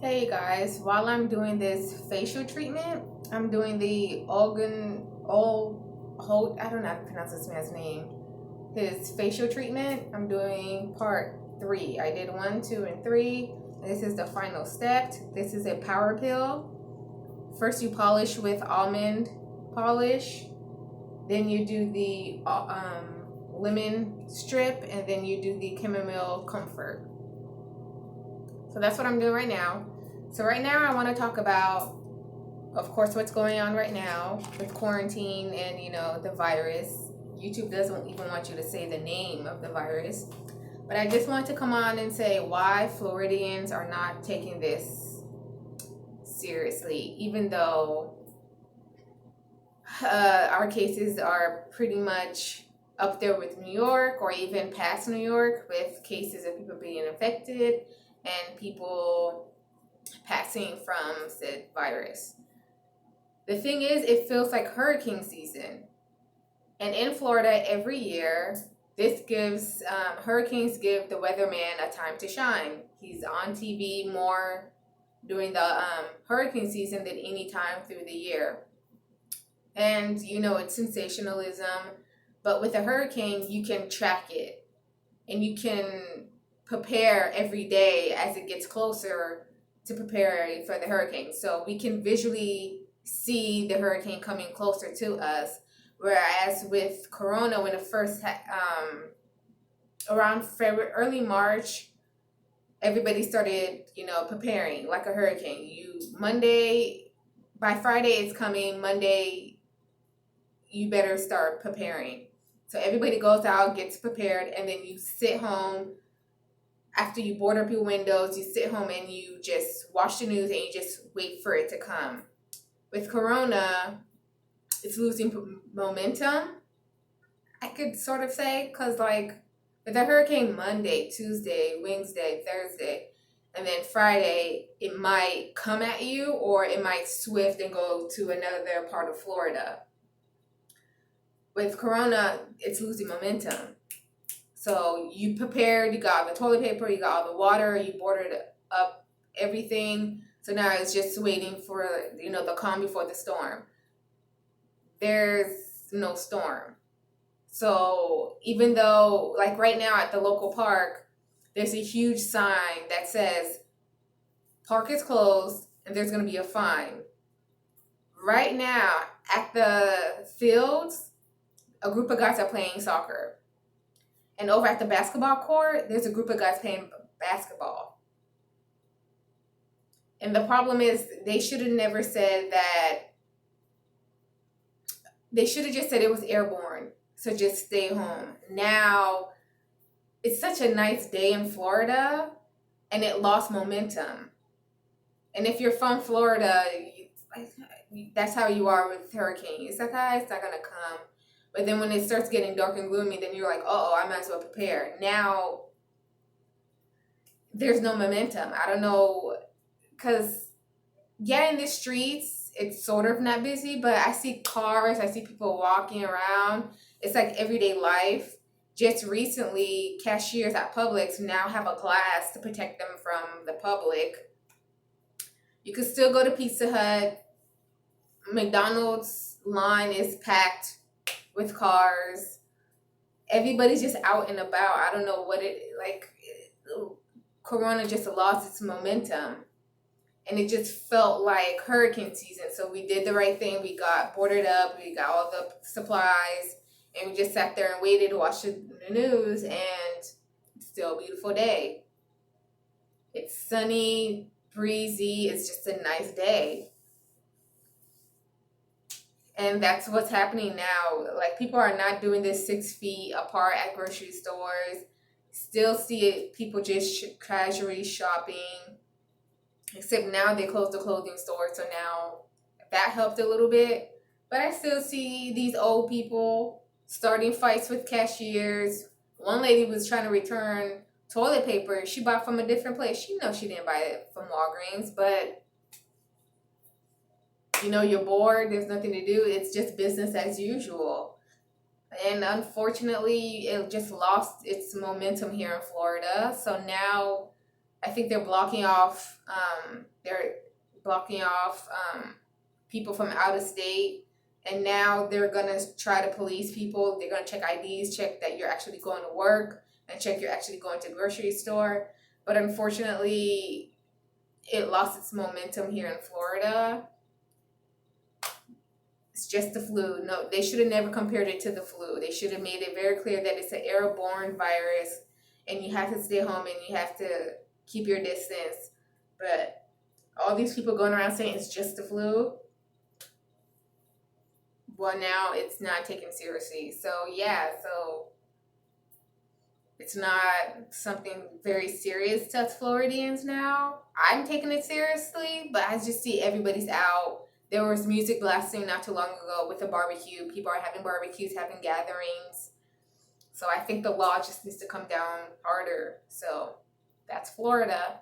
Hey guys, while I'm doing this facial treatment, I'm doing the Olgan Holt, I don't know how to pronounce this man's name. His facial treatment. I'm doing part 3. I did 1, 2, and 3. This is the final step. This is a power pill. First you polish with almond polish, then you do the lemon strip, and then you do the chamomile comfort. So that's what I'm doing right now. So right now I want to talk about, of course, what's going on right now with quarantine and, the virus. YouTube doesn't even want you to say the name of the virus. But I just want to come on and say why Floridians are not taking this seriously, even though our cases are pretty much up there with New York or even past New York, with cases of people being infected and people passing from said virus. The thing is, it feels like hurricane season. And in Florida, every year, this gives, hurricanes give the weatherman a time to shine. He's on TV more during the hurricane season than any time through the year. And, it's sensationalism. But with a hurricane, you can track it. And you can prepare every day as it gets closer to prepare for the hurricane. So we can visually see the hurricane coming closer to us. Whereas with Corona, when it first around February, early March, everybody started, preparing like a hurricane. By Friday it's coming. Monday, you better start preparing. So everybody goes out, gets prepared, and then you sit home. After you board up your windows, you sit home and you just watch the news and you just wait for it to come. With Corona, it's losing momentum, I could sort of say, because like with a hurricane, Monday, Tuesday, Wednesday, Thursday, and then Friday, it might come at you or it might swift and go to another part of Florida. With Corona, it's losing momentum. So you prepared, you got the toilet paper, you got all the water, you boarded up everything. So now it's just waiting for, the calm before the storm. There's no storm. So even though, like right now at the local park, there's a huge sign that says park is closed and there's going to be a fine. Right now at the fields, a group of guys are playing soccer. And over at the basketball court, there's a group of guys playing basketball. And the problem is, they should have never said that. They should have just said it was airborne. So just stay home. Now, it's such a nice day in Florida, and it lost momentum. And if you're from Florida, that's how you are with hurricanes. It's like, it's not going to come. But then when it starts getting dark and gloomy, then you're like, I might as well prepare. Now, there's no momentum. I don't know, because, in the streets, it's sort of not busy, but I see cars, I see people walking around. It's like everyday life. Just recently, cashiers at Publix now have a glass to protect them from the public. You can still go to Pizza Hut. McDonald's line is packed with cars. Everybody's just out and about. I don't know what Corona just lost its momentum. And it just felt like hurricane season. So we did the right thing. We got boarded up. We got all the supplies. And we just sat there and waited to watch the news. And it's still a beautiful day. It's sunny, breezy. It's just a nice day. And that's what's happening now. Like, people are not doing this 6 feet apart at grocery stores. Still see it, people just casually shopping. Except now they closed the clothing store, so now that helped a little bit. But I still see these old people starting fights with cashiers. One lady was trying to return toilet paper she bought from a different place. She knows she didn't buy it from Walgreens, but you're bored, there's nothing to do, it's just business as usual. And unfortunately, it just lost its momentum here in Florida. So now I think they're blocking off. They're blocking off people from out of state, and now they're gonna try to police people. They're gonna check IDs, check that you're actually going to work, and check you're actually going to the grocery store. But unfortunately, it lost its momentum here in Florida. It's just the flu. No, they should have never compared it to the flu. They should have made it very clear that it's an airborne virus, and you have to stay home and you have to keep your distance. But all these people going around saying it's just the flu, well, now it's not taken seriously. So yeah, so it's not something very serious to us Floridians now. I'm taking it seriously, but I just see everybody's out. There was music blasting not too long ago with a barbecue. People are having barbecues, having gatherings. So I think the law just needs to come down harder. So that's Florida.